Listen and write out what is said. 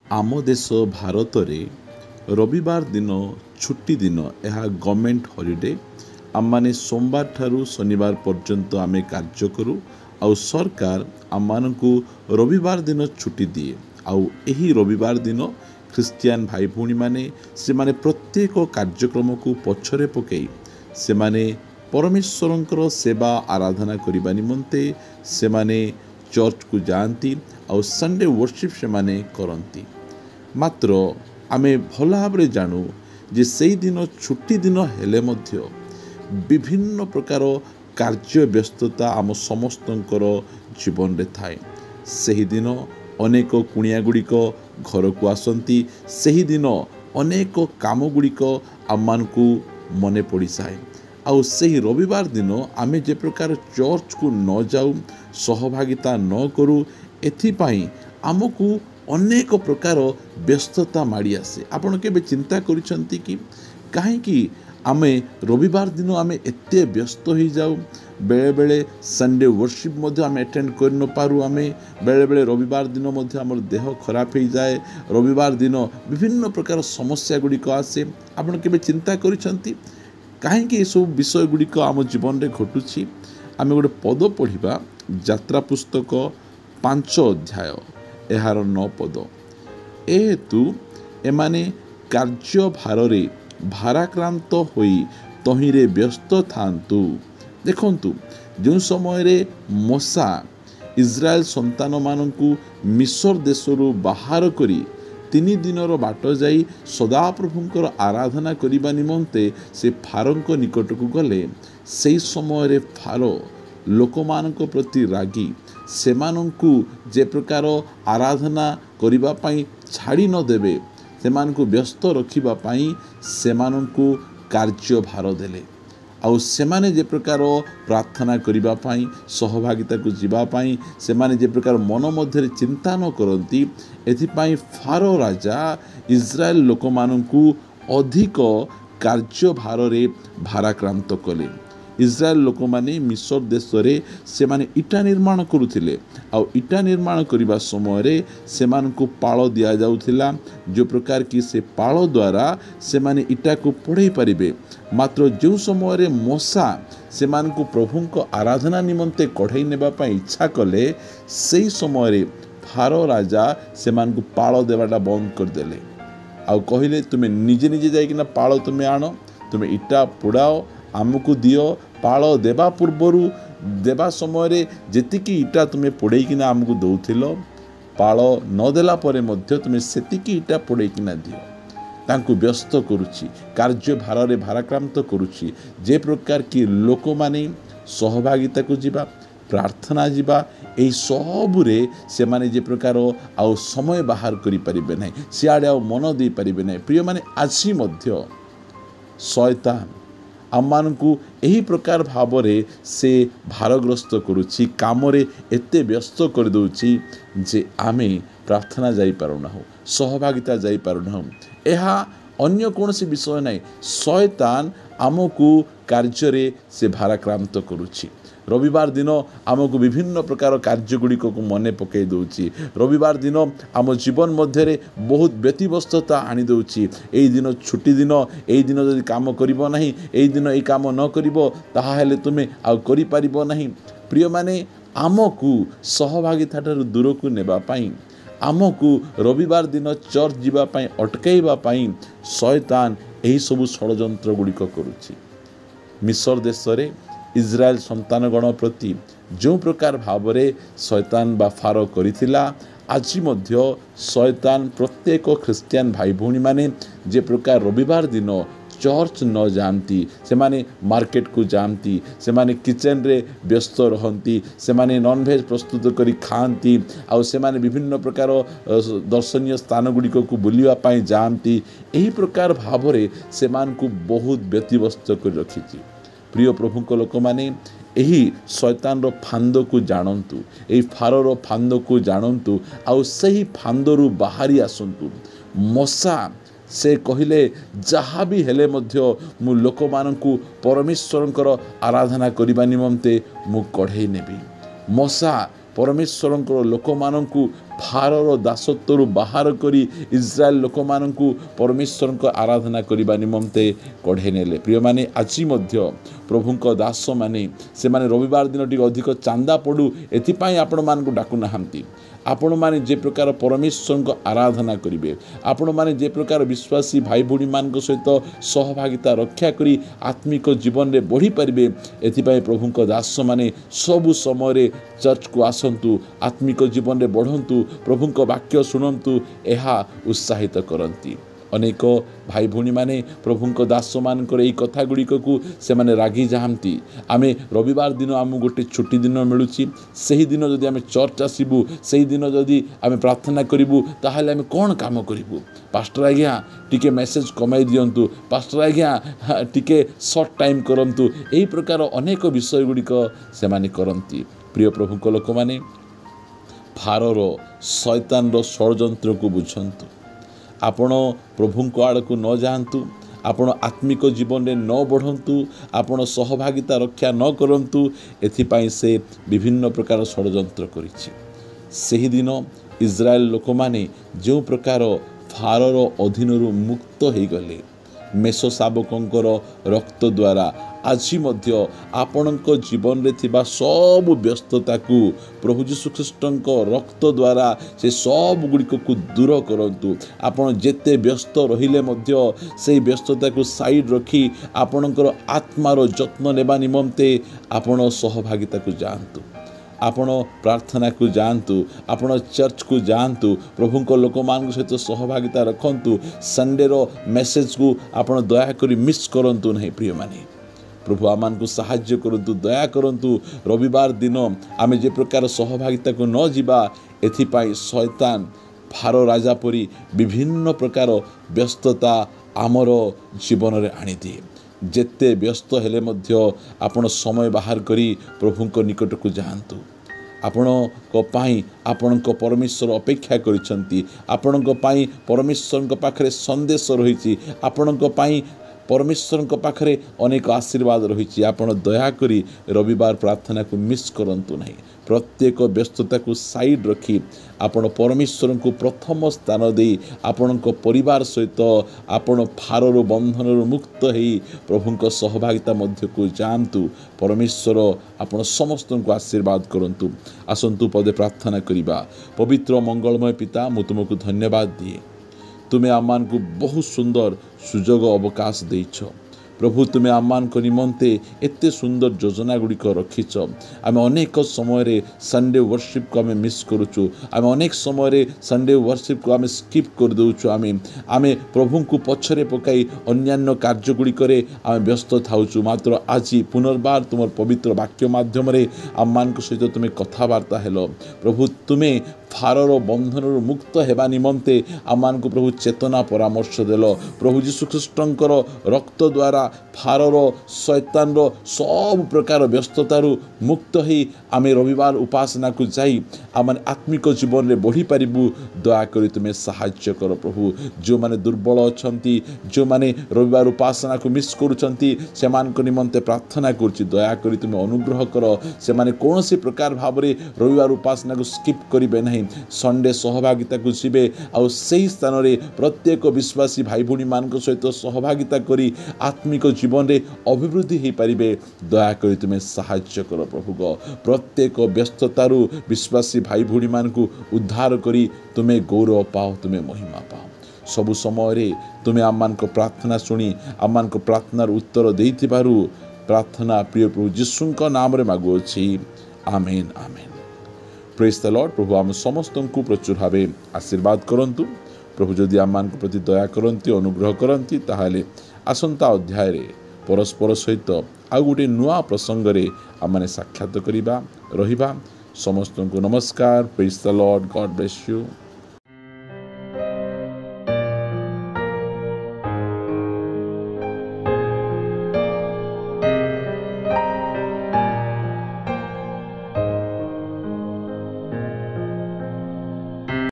ଆମ ଦେଶ ଭାରତରେ ରବିବାର ଦିନ ଛୁଟି ଦିନ। ଏହା ଗଭର୍ଣ୍ଣମେଣ୍ଟ ହଲିଡେ। ଆମମାନେ ସୋମବାର ଠାରୁ ଶନିବାର ପର୍ଯ୍ୟନ୍ତ ଆମେ କାର୍ଯ୍ୟ କରୁ ଆଉ ସରକାର ଆମମାନଙ୍କୁ ରବିବାର ଦିନ ଛୁଟି ଦିଏ। ଆଉ ଏହି ରବିବାର ଦିନ ଖ୍ରୀଷ୍ଟିଆନ ଭାଇ ଭଉଣୀମାନେ ସେମାନେ ପ୍ରତ୍ୟେକ କାର୍ଯ୍ୟକ୍ରମକୁ ପଛରେ ପକାଇ ସେମାନେ ପରମେଶ୍ୱରଙ୍କର ସେବା ଆରାଧନା କରିବା ନିମନ୍ତେ ସେମାନେ ଚର୍ଚ୍ଚକୁ ଯାଆନ୍ତି ଆଉ ସଣ୍ଡେ ୱର୍ସିପ୍ ସେମାନେ କରନ୍ତି। ମାତ୍ର ଆମେ ଭଲ ଭାବରେ ଜାଣୁ ଯେ ସେଇଦିନ ଛୁଟି ଦିନ ହେଲେ ମଧ୍ୟ ବିଭିନ୍ନ ପ୍ରକାର କାର୍ଯ୍ୟ ବ୍ୟସ୍ତତା ଆମ ସମସ୍ତଙ୍କର ଜୀବନରେ ଥାଏ। ସେହିଦିନ ଅନେକ କୁଣିଆ ଗୁଡ଼ିକ ଘରକୁ ଆସନ୍ତି। ସେହିଦିନ ଅନେକ କାମ ଗୁଡ଼ିକ ଆମମାନଙ୍କୁ ମନେ ପଡ଼ିଯାଏ। ଆଉ ସେହି ରବିବାର ଦିନ ଆମେ ଯେ ପ୍ରକାର ଚର୍ଚ୍ଚକୁ ନ ଯାଉ, ସହଭାଗିତା ନ କରୁ, ଏଥିପାଇଁ ଆମକୁ ଅନେକ ପ୍ରକାର ବ୍ୟସ୍ତତା ମାଡ଼ି ଆସେ। ଆପଣ କେବେ ଚିନ୍ତା କରିଛନ୍ତି କି କାହିଁକି ଆମେ ରବିବାର ଦିନ ଆମେ ଏତେ ବ୍ୟସ୍ତ ହୋଇଯାଉ? ବେଳେବେଳେ ସଣ୍ଡେ ୱର୍ସିପ୍ ମଧ୍ୟ ଆମେ ଆଟେଣ୍ଡ କରିନପାରୁ। ଆମେ ବେଳେବେଳେ ରବିବାର ଦିନ ମଧ୍ୟ ଆମର ଦେହ ଖରାପ ହୋଇଯାଏ। ରବିବାର ଦିନ ବିଭିନ୍ନ ପ୍ରକାର ସମସ୍ୟା ଗୁଡ଼ିକ ଆସେ। ଆପଣ କେବେ ଚିନ୍ତା କରିଛନ୍ତି କାହିଁକି ଏସବୁ ବିଷୟ ଗୁଡ଼ିକ ଆମ ଜୀବନରେ ଘଟୁଛି? ଆମେ ଗୋଟେ ପଦ ପଢ଼ିବା, ଯାତ୍ରା ପୁସ୍ତକ 5 ଅଧ୍ୟାୟ ଏହାର 9 ପଦ। ଏହେତୁ ଏମାନେ କାର୍ଯ୍ୟ ଭାରରେ ଭାରାକ୍ରାନ୍ତ ହୋଇ ତହିଁରେ ବ୍ୟସ୍ତ ଥାନ୍ତୁ। ଦେଖନ୍ତୁ, ଯେଉଁ ସମୟରେ ମୋଶା ଇସ୍ରାଏଲ ସନ୍ତାନମାନଙ୍କୁ ମିଶର ଦେଶରୁ ବାହାର କରି 3 ଦିନର ବାଟ ଯାଇ ସଦାପ୍ରଭୁଙ୍କର ଆରାଧନା କରିବା ନିମନ୍ତେ ସେ ଫାରୋଙ୍କ ନିକଟକୁ ଗଲେ, ସେହି ସମୟରେ ଫାରୋ ଲୋକମାନଙ୍କ ପ୍ରତି ରାଗି ସେମାନଙ୍କୁ ଯେ ପ୍ରକାର ଆରାଧନା କରିବା ପାଇଁ ଛାଡ଼ି ନ ଦେବେ, ସେମାନଙ୍କୁ ବ୍ୟସ୍ତ ରଖିବା ପାଇଁ ସେମାନଙ୍କୁ କାର୍ଯ୍ୟଭାର ଦେଲେ। ଆଉ ସେମାନେ ଯେ ପ୍ରକାର ପ୍ରାର୍ଥନା କରିବା ପାଇଁ, ସହଭାଗିତାକୁ ଯିବା ପାଇଁ ସେମାନେ ଯେ ପ୍ରକାର ମନ ମଧ୍ୟରେ ଚିନ୍ତା ନ କରନ୍ତି, ଏଥିପାଇଁ ଫାରୋ ରାଜା ଇସ୍ରାଏଲ ଲୋକମାନଙ୍କୁ ଅଧିକ କାର୍ଯ୍ୟଭାରରେ ଭାରାକ୍ରାନ୍ତ କଲେ। ଇସ୍ରାଏଲ ଲୋକମାନେ ମିଶର ଦେଶରେ ସେମାନେ ଇଟା ନିର୍ମାଣ କରୁଥିଲେ। ଆଉ ଇଟା ନିର୍ମାଣ କରିବା ସମୟରେ ସେମାନଙ୍କୁ ପାଳ ଦିଆଯାଉଥିଲା, ଯେଉଁ ପ୍ରକାର କି ସେ ପାଳ ଦ୍ୱାରା ସେମାନେ ଇଟାକୁ ପୋଡ଼େଇ ପାରିବେ। ମାତ୍ର ଯେଉଁ ସମୟରେ ମୋଶା ସେମାନଙ୍କୁ ପ୍ରଭୁଙ୍କ ଆରାଧନା ନିମନ୍ତେ କଢ଼େଇ ନେବା ପାଇଁ ଇଚ୍ଛା କଲେ, ସେହି ସମୟରେ ଫାରୋ ରାଜା ସେମାନଙ୍କୁ ପାଳ ଦେବାଟା ବନ୍ଦ କରିଦେଲେ। ଆଉ କହିଲେ, ତୁମେ ନିଜେ ନିଜେ ଯାଇକିନା ପାଳ ତୁମେ ଆଣ, ତୁମେ ଇଟା ପୋଡ଼ାଅ, ଆମକୁ ଦିଅ। ପାଳ ଦେବା ପୂର୍ବରୁ ଦେବା ସମୟରେ ଯେତିକି ଇଟା ତୁମେ ପୋଡ଼େଇକିନା ଆମକୁ ଦେଉଥିଲ, ପାଳ ନ ଦେଲା ପରେ ମଧ୍ୟ ତୁମେ ସେତିକି ଇଟା ପୋଡ଼େଇକିନା ଦିଅ। ତାଙ୍କୁ ବ୍ୟସ୍ତ କରୁଛି, କାର୍ଯ୍ୟଭାରରେ ଭାରାକ୍ରାନ୍ତ କରୁଛି। ଯେ ପ୍ରକାର କି ଲୋକମାନେ ସହଭାଗିତାକୁ ଯିବା, ପ୍ରାର୍ଥନା ଯିବା, ଏହି ସବୁରେ ସେମାନେ ଯେ ପ୍ରକାର ଆଉ ସମୟ ବାହାର କରିପାରିବେ ନାହିଁ, ସିଆଡ଼େ ଆଉ ମନ ଦେଇପାରିବେ ନାହିଁ। ପ୍ରିୟମାନେ, ଆଜି ମଧ୍ୟ ଶୟତାନ ଆମମାନଙ୍କୁ ଏହି ପ୍ରକାର ଭାବରେ ସେ ଭାରଗ୍ରସ୍ତ କରୁଛି, କାମରେ ଏତେ ବ୍ୟସ୍ତ କରିଦେଉଛି ଯେ ଆମେ ପ୍ରାର୍ଥନା ଯାଇପାରୁନାହୁଁ, ସହଭାଗିତା ଯାଇପାରୁନାହୁଁ। ଏହା ଅନ୍ୟ କୌଣସି ବିଷୟ ନାହିଁ, ଶୟତାନ ଆମକୁ କାର୍ଯ୍ୟରେ ସେ ଭାରାକ୍ରାନ୍ତ କରୁଛି। ରବିବାର ଦିନ ଆମକୁ ବିଭିନ୍ନ ପ୍ରକାର କାର୍ଯ୍ୟଗୁଡ଼ିକକୁ ମନେ ପକାଇ ଦେଉଛି। ରବିବାର ଦିନ ଆମ ଜୀବନ ମଧ୍ୟରେ ବହୁତ ବ୍ୟତିବ୍ୟସ୍ତତା ଆଣିଦେଉଛି। ଏଇ ଦିନ ଛୁଟି ଦିନ, ଏଇ ଦିନ ଯଦି କାମ କରିବ ନାହିଁ, ଏଇ ଦିନ ଏଇ କାମ ନ କରିବ, ତାହେଲେ ତୁମେ ଆଉ କରିପାରିବ ନାହିଁ। ପ୍ରିୟମାନେ, ଆମକୁ ସହଭାଗିତାଠାରୁ ଦୂରକୁ ନେବା ପାଇଁ, ଆମକୁ ରବିବାର ଦିନ ଚର୍ଚ୍ଚ ଯିବା ପାଇଁ ଅଟକାଇବା ପାଇଁ ଶୟତାନ ଏହିସବୁ ଷଡ଼ଯନ୍ତ୍ର ଗୁଡ଼ିକ କରୁଛି। ମିଶର ଦେଶରେ ଇସ୍ରାଏଲ ସନ୍ତାନଗଣ ପ୍ରତି ଯେଉଁ ପ୍ରକାର ଭାବରେ ଶୟତାନ ବା ଫାରୋ କରିଥିଲା, ଆଜି ମଧ୍ୟ ଶୟତାନ ପ୍ରତ୍ୟେକ ଖ୍ରୀଷ୍ଟିଆନ ଭାଇ ଭଉଣୀମାନେ ଯେ ପ୍ରକାର ରବିବାର ଦିନ ଚର୍ଚ୍ଚ ନ ଯାଆନ୍ତି, ସେମାନେ ମାର୍କେଟକୁ ଯାଆନ୍ତି, ସେମାନେ କିଚେନରେ ବ୍ୟସ୍ତ ରହନ୍ତି, ସେମାନେ ନନଭେଜ୍ ପ୍ରସ୍ତୁତ କରି ଖାଆନ୍ତି, ଆଉ ସେମାନେ ବିଭିନ୍ନ ପ୍ରକାର ଦର୍ଶନୀୟ ସ୍ଥାନ ଗୁଡ଼ିକକୁ ବୁଲିବା ପାଇଁ ଯାଆନ୍ତି। ଏହି ପ୍ରକାର ଭାବରେ ସେମାନଙ୍କୁ ବହୁତ ବ୍ୟତିବ୍ୟସ୍ତ କରି ରଖିଛି। ପ୍ରିୟ ପ୍ରଭୁଙ୍କ ଲୋକମାନେ, ଏହି ଶୟତାନର ଫାନ୍ଦକୁ ଜାଣନ୍ତୁ, ଏହି ଫାରୋର ଫାନ୍ଦକୁ ଜାଣନ୍ତୁ, ଆଉ ସେହି ଫାନ୍ଦରୁ ବାହାରି ଆସନ୍ତୁ। ମୋଶା ସେ କହିଲେ, ଯାହା ବି ହେଲେ ମଧ୍ୟ ମୁଁ ଲୋକମାନଙ୍କୁ ପରମେଶ୍ୱରଙ୍କର ଆରାଧନା କରିବା ନିମନ୍ତେ ମୁଁ କଢ଼େଇ ନେବି। ମୋଶା ପରମେଶ୍ୱରଙ୍କର ଲୋକମାନଙ୍କୁ फारोर दासत्व बाहर करी इस्राएल लोक मानू परमेश्वर को आराधना करने निमंते कढ़े नेले। प्रिय माने आज प्रभु दास माने से माने रविवार दिन टी अधिक चांदा पड़ू एथिपाई आपण मानकु डाकु नाहांती। आपण माने जे प्रकार परमेश्वर को आराधना करिवे, आपण माने जे प्रकार विश्वासी भाई भूणी मान सहित सहभागिता रक्षा करी आत्मिक जीवन में बढ़ी पारिबे, एथिपाई प्रभु को दास माने सबु समय चर्च को आसंतु, आत्मिक जीवन में बढ़ंतु, प्रभु को वाक्य शुणंतु, यह उत्साहित करंती। अनेक भाई भूणी माने प्रभु को दास मानकर यही कथा गुड़िक को से माने रागी जाती। आमे रविवार दिन आम गोटे छुट्टी दिन मिलूँ, से दिन जदि आम चर्च आसबू, से दिन जदि आम प्रार्थना करूँ, ताहले आम कौन काम करूँ? पास्टर आज्ञा टिके मेसेज कमाई दिंतु, पास्टर आज्ञा टिके सर्ट टाइम करंतु, यही प्रकार अनेक विषय गुड़िक से माने करंती। प्रिय प्रभु को लोक माने फारोर शैतान रो षड्यंत्र को बुझंतु। आपण प्रभु आड़ को न जातु, आपण आत्मिक जीवन में न बढ़ंतु, आपण सहभागिता रक्षा न करंतु, एथिपाई से विभिन्न प्रकार षड्यंत्र करिछि। सेही दिन इस्राएल लोक माने जो प्रकार फारोर अधीनरू मुक्त हो गले, मेषो शावकंकर रक्त द्वारा आज मध्य आपणक जीवन में थिबा सब व्यस्तता को प्रभु यीशु ख्रीष्टंक रक्त द्वारा से सब गुड़िक को दूर करंतु। आपण जेते व्यस्त रहिले मध्य से व्यस्तता को साइड रखी आपणकर आत्मार जत्न नेबा निमंते आपण सहभागिता को जानतु, आपण प्रार्थना को जानतु, आपण चर्च को जानतु, प्रभु को लोक मान सहित सहभागिता रखंतु। संडे रो मेसेज को आपण दया करी मिस करंतु नहीं। प्रिय माने प्रभु आमान को साहाय्य करंतु, दया करंतु। रविवार दिन आमे जे प्रकार सहभागिता को न जीवा, एथिपाई शैतान फारो राजा परी विभिन्न प्रकार व्यस्तता आमर जीवन रे आनी दिए। जेते व्यस्त हेले मध्य आपण समय बाहर करी प्रभु को निकट को जातु। आपण को पाई आपण को परमेश्वर अपेक्षा करिसंती, आपण को पाई परमेश्वर को पाखरे संदेश रहिछि, आपण को पाई परमेश्वर को पाखरे अनेक आशीर्वाद रही। आपण दया करी रविवार प्रार्थना को मिस करंतु नहीं। प्रत्येक व्यस्तता को साइड रखी आपण परमेश्वर को प्रथम स्थान दे आपण को परिवार सहित आपण फारोर बंधन मुक्त होई प्रभु को सहभागिता मध्य को जानतु। परमेश्वर आपण समस्त को आशीर्वाद करंतु। आसंतु पदे प्रार्थना करिबा। पवित्र मंगलमय पिता, मु तुमको धन्यवाद दिए। तुम्हें आमान को बहुत सुंदर सुजोग अवकाश देइछ प्रभु। तुम्हें आमान को निमंते एते सुंदर योजना गुड़िक रखीच। आम अनेक समय संडे वर्शिप को आम मिस करुचु, आम अनेक समय संडे वर्शिप को आम स्किप कर देउछु। आम प्रभु को पछरे पकाई अन्यान्य कार्य गुड़िक आम व्यस्त थाउछु। मात्र आज पुनर्बार तुम पवित्र वाक्य माध्यम आम मान सहित तुम्हें कथबार्ता हेलो प्रभु। तुम्हें फारोर बंधन मुक्त हेबा निमंते आमान को प्रभु चेतना परामर्श देल। प्रभु यीशु ख्रीष्टंकर रक्त द्वारा फारोर शैतान सब प्रकार व्यस्ततारू मुक्त ही आमे रविवार उपासना को जाई आम आत्मिक जीवन में बढ़ी पारिबु। दया करी तुम्हें साहाय्य कर प्रभु। जो माने दुर्बल अछंती, जो माने रविवार उपासना को मिस करूछंती, सेमान को निमंते प्रार्थना करूछि। दया करी तुम्हें अनुग्रह कर। से माने कोनोसी प्रकार भाव रे रविवार उपासना को स्किप करिबे नहीं। संडे सहभागिता को जीवे आउ सही स्थान रे प्रत्येक विश्वासी भाई भूणी मान सहित सहभागिता करी आत्मिक जीवन रे अभिवृद्धि हो पारिबे। दया करी तुम्हें साहाय्य कर प्रभु गो। प्रत्येक व्यस्ततारू विश्वासी भाई भूणी मान को उद्धार करी तुम्हें गौरव पाओ, तुम्हें महिमा पाओ। सबु समय तुम्हें आम को प्रार्थना शुणी आम को प्रार्थनार उत्तर देइथिबारु प्रार्थना प्रिय प्रभु यीशु नाम रे मागुछि। Amen amen. Praise the lord. प्रभु आम समस्त को प्रचुर भाव आशीर्वाद करंतु। प्रभु जदि आम मान प्रति दया करती, अनुग्रह करती, ताहले आसंता अध्याय रे परस्पर सहित आउ गोटे नुआ प्रसंग रे आम साक्षात करिबा रहिबा। समस्त को नमस्कार। Praise the Lord. God bless you.